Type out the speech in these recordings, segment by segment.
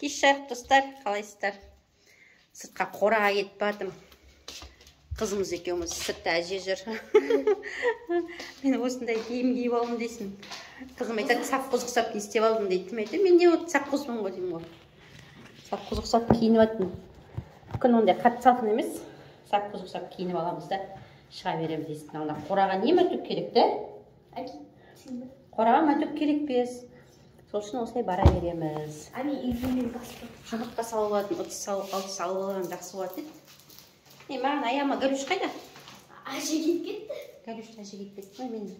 Кеш жарық достар, қалайсыздар? Сыртқа қораға кетіп бардым. Қызымыз екеуміз сыртта әже жүр. Мен осындай киім киіп алдым дейсің. Қызым айтады, сапқыз ұқсап істеп алдым дейді. Мен айтамын, мен не болды, сапқызбын ғой деймін ғой. Сапқыз ұқсап киініп аттым. Күн ондай қатты салқын емес. Сапқыз ұқсап киініп аламыз да шыға береміз дейсің. Алда қораға не мәтүк керек те? Қораға мәтүк керек без. Сол үшін осылай бара береміз. Жұмыртқа салып алатын, ыдыс салып алған жақсы болады дейді. Маған аяма Галюш қайда? Әже кетіп кетті. Галюш әже кетіп кетті. Мен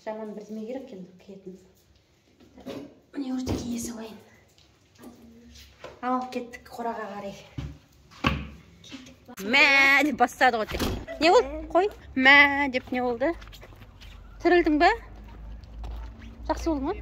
жаман бірдеме керек екен киетін. Міне өрті кие салайын. Ал кеттік қораға қарай. Мә деп бастады ғой тек. Не болды? Қой. Мә деп не болды? Тірілдің ба? Жақсы болды ма?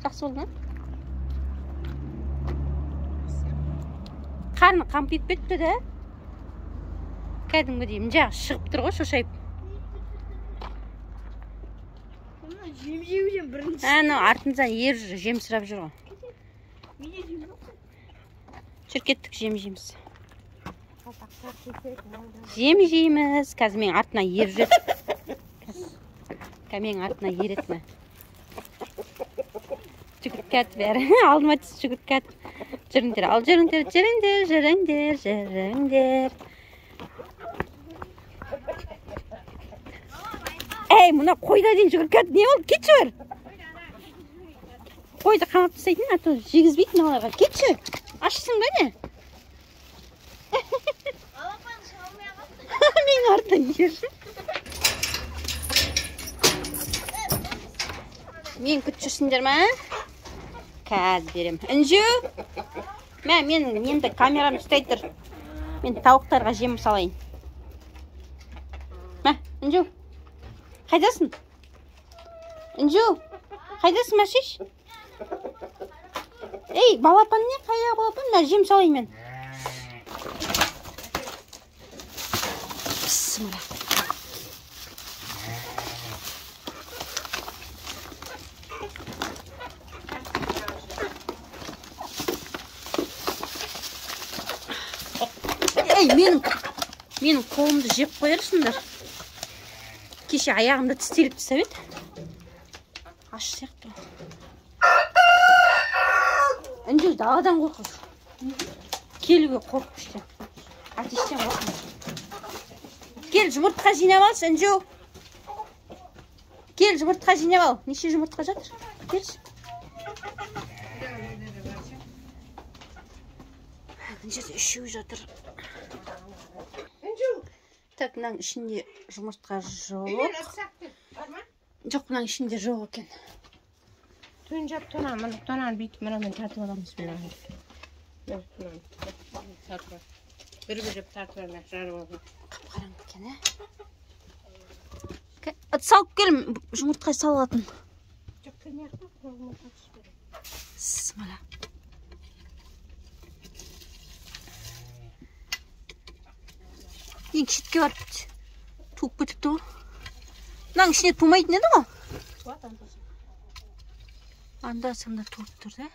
Жақсы болды ма? Қарны қампиып кетті де. Кәдімгі деймін, жағы шығып тұр ғой, шошайып. Жем жеуден бірінші. Әні артыныздан ер жүр, жем сұрап жүр ғой. Жүр кеттік жем жейміз. Жем жейміз. Қазір мен артына ер жүр. Кәмен артына ерет ме? Жүгіріп кәтіп бәрі. Алдыма түс жүгіріп кәтіп. Жүріңдер, ал жүріңдер, жүріңдер, жүріңдер, жүріңдер. Әй, мұна қойда дейін жүгіріп кәтіп. Не болды? Кетші бар. Қойды қамап тастайтын, аты жегізбейтін аларға. Кетші. Ашсың ба не? Мен артынан ершім. Мен күтшірсіңдер ма? Кәз берем. Інжу? Мен енді камерам ұстай тұр. Мен тауықтарға жем салайын. Інжу? Қайдасың? Інжу? Қайдасың, Машиш? Ей, балапан не? Қайда балапан? Жем салайын мен. Бісміллах. Ей, менің қолымды жеп қойырсыңдар. Кеше аяғымды тістеліп тастап еді. Аш сияқты. Інжу даладан қорқып. Келуге қорқып іштен. Атештен қорқып. Кел, жұмыртқа жинап алшы, Інжу. Кел, жұмыртқа жинап ал. Неше жұмыртқа жатыр? Келші. Мына жерде үшеу жатыр. Так, мынаның ішінде жұмыртқа жоқ. Жоқ, мынаның ішінде жоқ екен. Төн жап тонан бүйтіп мұнамен тартып аламыз. Бір жеп тартып аламыз. Жарып алып. Қап-қараң екен, салып келім, жұмыртқа салатын. Жоқ, келмей-ақ па? Қолыма қатысып берем. Бісміллах. Ең шетке барып туып кетіпті ғой. Мынаның ішіне тумайтын еді ғой. Туады анда-санда. Анда-санда туып тұр да.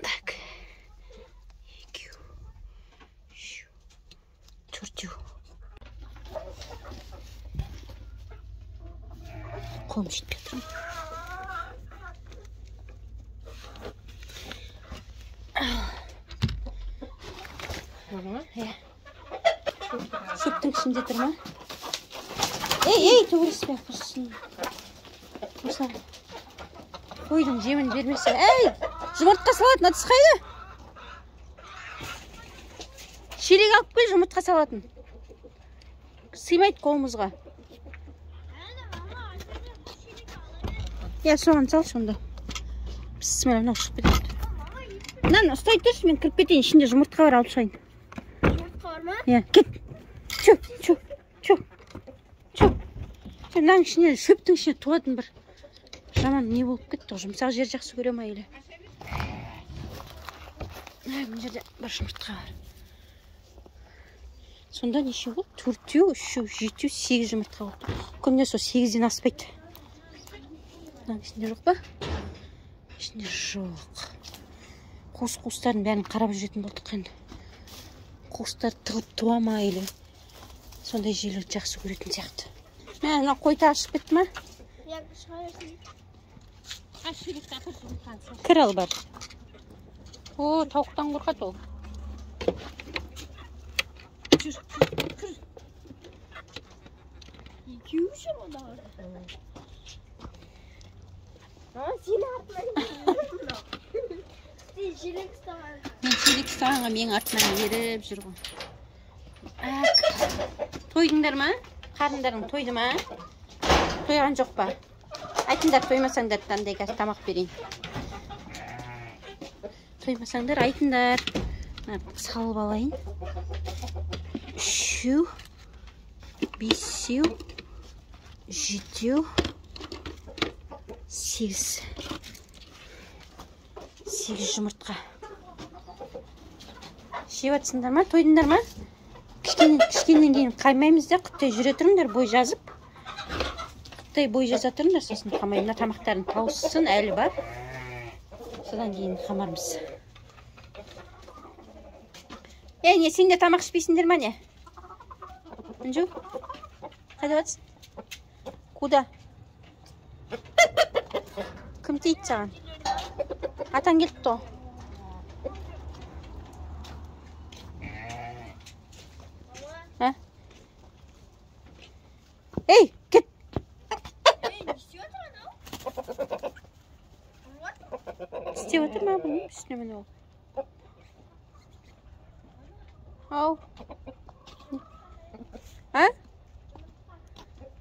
Так. Екеу. Үшеу. Төртеу. Қолым жетпей тұрмын. Шөптің ішінде тұр ма? Ей, төбелеспе, құрсын. Осылай. Қойдың жемін бермесе. Ей, жұмыртқа салатын, ыдыс қайда? Шелек алып кел, жұмыртқа салатын. Сыймайды қолымызға. Соған сал сонда. Бісміллах, мынау шығып кетеді. Мынаны ұстай тұршы, мен кіріп кетейін, ішінде жұмыртқа бар, алып шығайын. Кет. Чө. Мынаның ішіне, шөптің ішіне туатын бір жаман не болып кетті. Жұмсақ жер жақсы көрем айлы. Мына жерде бір жұмыртқа бар. Сонда неше болды? 4-еу, 3-еу, 7-еу, 8 жұмыртқа болды. Күнде сол 8-ден аспайды. Мынаның ішінде жоқ па? Ішінде жоқ. Қуыс-қуыстардың бәрін қарап жүретін болдық енді. Қуыстар тығып туа ма или сондай жерлерді жақсы көретін сияқты. Мына қой тағы шығып кетті ма? Кір ал бар. О, тауықтан қорқады ол. Жүр, кір. Екеуі жүр одағы. Сені артынан сен желек ұстаған. Мен желек ұстағанға менің артынан еріп жүр ғой. Тойдыңдар ма? Қарындарың тойды ма? Тойған жоқ па? Айтыңдар, тоймасаңдар қандай тамақ берейін. Тоймасаңдар айтыңдар. Салып алайын. 3, 5, 7, 8 жұмыртқа. Жеп атсыңдар ма? Тойдыңдар ма? Кішкеннен кейін қаймаймыз да, құттай жүре тұрыңдар, бой жазып. Құттай бой жаза тұрыңдар, сосын қамаймына тамақтарын тауыссын, әлі бар. Содан кейін қамармыз. Не, сен де тамақ ішпейсіңдер ма не? Анжу? Қайда батсың? Куда? Кім тейді саған? Атан келді то. Ей, кет! İstеп отыр ма бұның? Үстіне міне ол. Ау.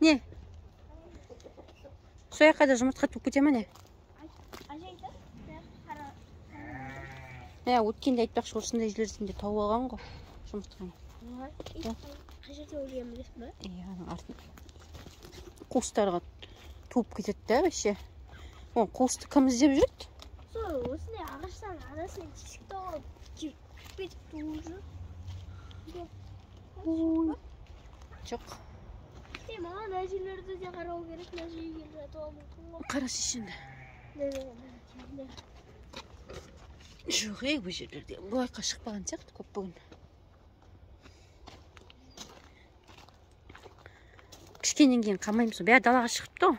Не? Сояққа да жұмыртқа туып кете ма не? Өткенде айтпақшы осындай жерлерден де тауып алған ғой жұмыртқаны. Қай жерде өлген білесің бе? Аның артын. Қуыстарға туып кетеді да, вообще. Қуысты кім іздеп жүреді? Сол, осындай ағаштан арасынан тесік тауып, кетіп туып жүр. Жоқ. Маған әжелерді де қарау керек, әжеге жатып алмайтын ғой. Қарасы ішінде. Жоқ, бұл жерлерде. Бұлайқа шықпаған сияқты көп бүгін. Кішкеннен кейін қамаймыз. Бәрі далаға шығыпты ғой.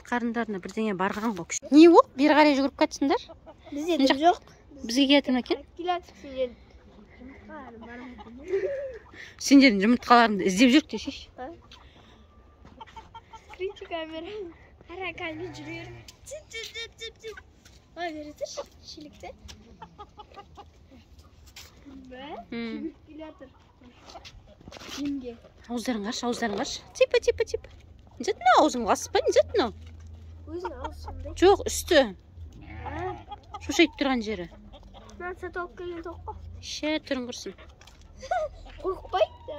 Қарындарына бірдеңе барған ғой. Не ол? Бері қарай жүгіріп қатсыңдар? Бізде де жоқ. Бізге келетін екен? Келатып сендердің жұмыртқаларың бармайтын. Сендердің жұмыртқаларыңды іздеп жүрік десеш. Критик камера. Қара камера жүрер. Тип. Ой, бері тұршы, шелікті. Келатыр. Жемге. Ауыздарың қаршы. Типа. Нететін аузың басып па? Нететін ау? Өзің аузыңдай. Жоқ, үсті. Шошайып тұрған жері. Мынаны сатып алып келген тоққа. Түрің құрсын. Қорқпайды,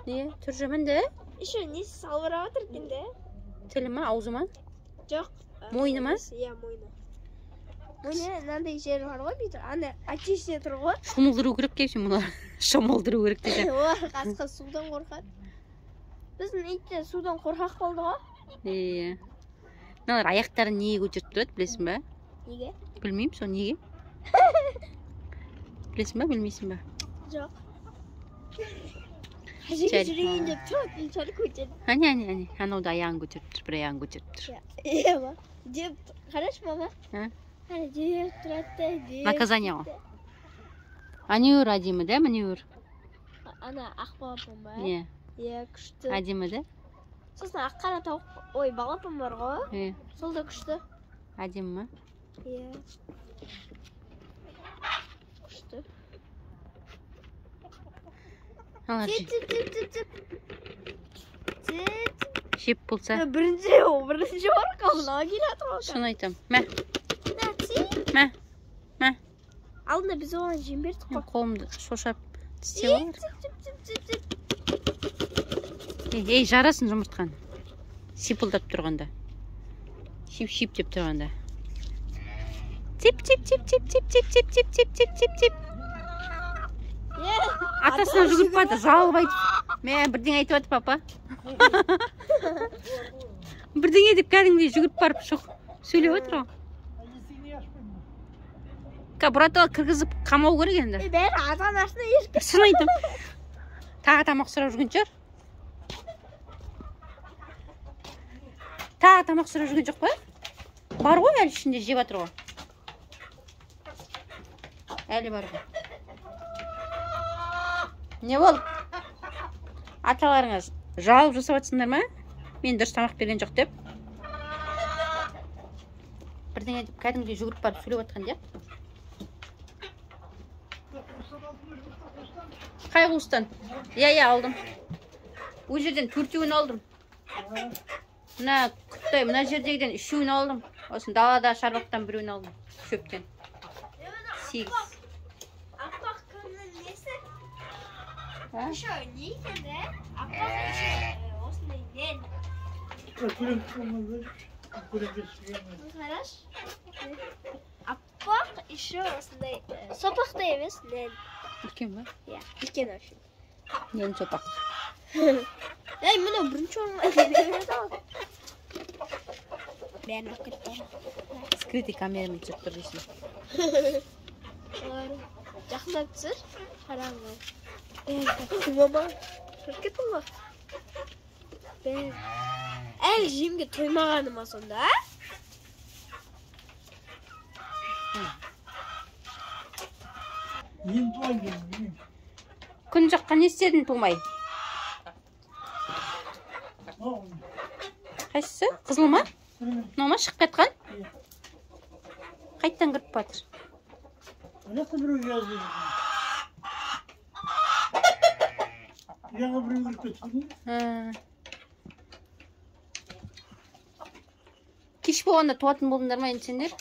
Не, түр жаман да? Еще несі салбырап отыр екен де. Тілі ма, аузы ма? Жоқ. Мойны ма? Иә, мойны. Мойны мынандай жері бар ғой, бүйтіп. Ана әтеште тұр ғой. Шомылдыру керек дейсің мұлар. Шомылдыру керек дейді. Олар қасқа судан қорқады. Біздің ит те судан қорқақ болды ғой. Мыналар аяқтарын неге көтеріп тұрады, білесің ба? Неге? Білмеймін, сол неге? Білесің ба, білмейсің ба? Жоқ. Әжеге жүрейін деп тұрады, соны көтерді. Әне, анау да аяғын көтеріп тұр, бір аяғын көтеріп тұр. Иә ба? Деп, қараш мама. Әне деп тұрады да. Наказание ғой. Анеуір әдемі да, мінеуір? Ана ақ балапан ба? Иә, күшті. Әдемі да? Сосын ақ қара тауық, балапан бар ғой? Сол да күшті. Әдемі ма? Иә. Күшті. Жеп болса. Бірінші орқалын ағын атыр ғой. Соны айтам. Мә. Алдында біз оған жем бердік қой. Қолымды шошап тістеп алар. Ей, жарасын жұмыртқан. Сипылдап тұрғанда. Шип деп тұрғанда. Тип. Атасына жүгіріп барды, жалып айтып. Мен бірден айтып аты папа. Бірдеңе деп кәдімгідей жүгіріп барып сөйлеп отыр ғой. Бұратыға кіргізіп қамау керек енді. Бәрі ата-анасына еркін. Шын айтам. Тағы тамақ сұрап жүрген шығар. Тағы тамақ сұрап жүрген жоқ па? Бар ғой, әлі ішінде жеп жатыр ғой. Әлі бар ғой. Не бол? Аталарыңыз жалып жасап жатсыңдар ма? Мен дұрыс тамақ берген жоқ деп. Бірдеңе деп кәдімгідей жүгіріп барып сөйлеп жатқан деп. Қай қуыстан? Иә, алдым. Ол жерден 4-еуін алдым. Мына құттай, мына жердегіден 3-еуін алдым. Осын далада шарбақтан 1-еуін алдым. Шөптен. 8. Аппақ күннің несі? Шо, не екені? Аппақ іші осындай нен. Қараш. Аппақ іші осындай сопақта емес, нен. Үлкен ба? Иә, үлкен өшін. Нені сопақ? Әй, мұны бірінші орынға бәрін өп кетті. Скрытый камерамен түсіріп тұр дейсің. Жақындап түсір. Қараңғы. Мама, шығып кеттің ба? Әлі жемге тоймағаны ма сонда? Күн жаққа не істедің тумай? Қайсысы? Қызыл ма? Мама шығып кетқан? Қайттан кіріп батыр? Кеш болғанда туатын болдыңдар ма енді сендер?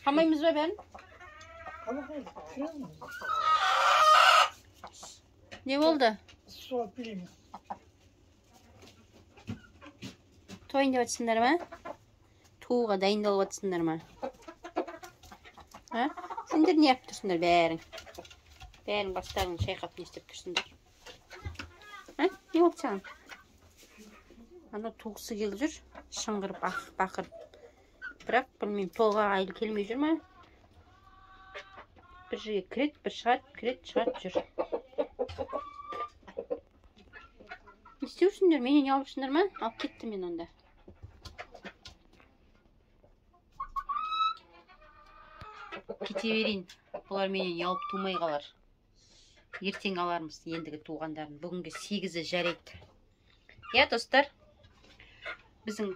Қамаймыз ба бәрін? Не болды? Тойын деп атсыңдар ма? Туға дайындалып атсыңдар ма? Сендер не yapып тұрсыңдар бәрің? Бәрің бастарың шайқап не істеп тұрсыңдар? Не болды саған? Ана туғысы келіп жүр, шыңғырып, бақырып. Бірақ білмеймін, толға айлы келмей жүр ма? Bir жерге кірет, бір шығат, кірет, шығат жүр. Не істеушіңдер? Менен алыпшыңдар ма? Алып кетті мен онда. Кете берейін. Бұлар менен алып тумай қалар. Ертең алармыз ендігі туғандарын. Бүгінгі 8-і жарайды. Я, достар, біздің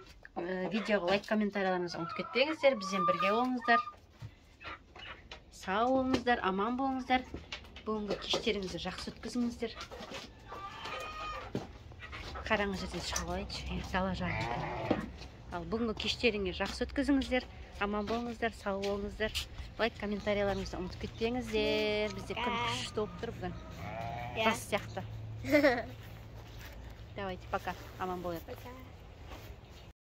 видеоға лайк, комментарияларыңызды ұмытып кетпеңіздер. Бізбен бірге болыңыздар. Сау болыңыздар, аман болыңыздар. Бүгінгі кештеріңізді жақсы өткізіңіздер. Қараңғы жерден шығып алайыншы, дала жарық. Ал бүгінгі кештеріңізді жақсы өткізіңіздер. Аман болыңыздар, сау болыңыздар. Лайк, комментарияларыңызды ұмытып кетпеңіздер. Бізде күн күшті болып тұр бүгін. Тас сияқты. Давайте, пока. Аман болыңыздар.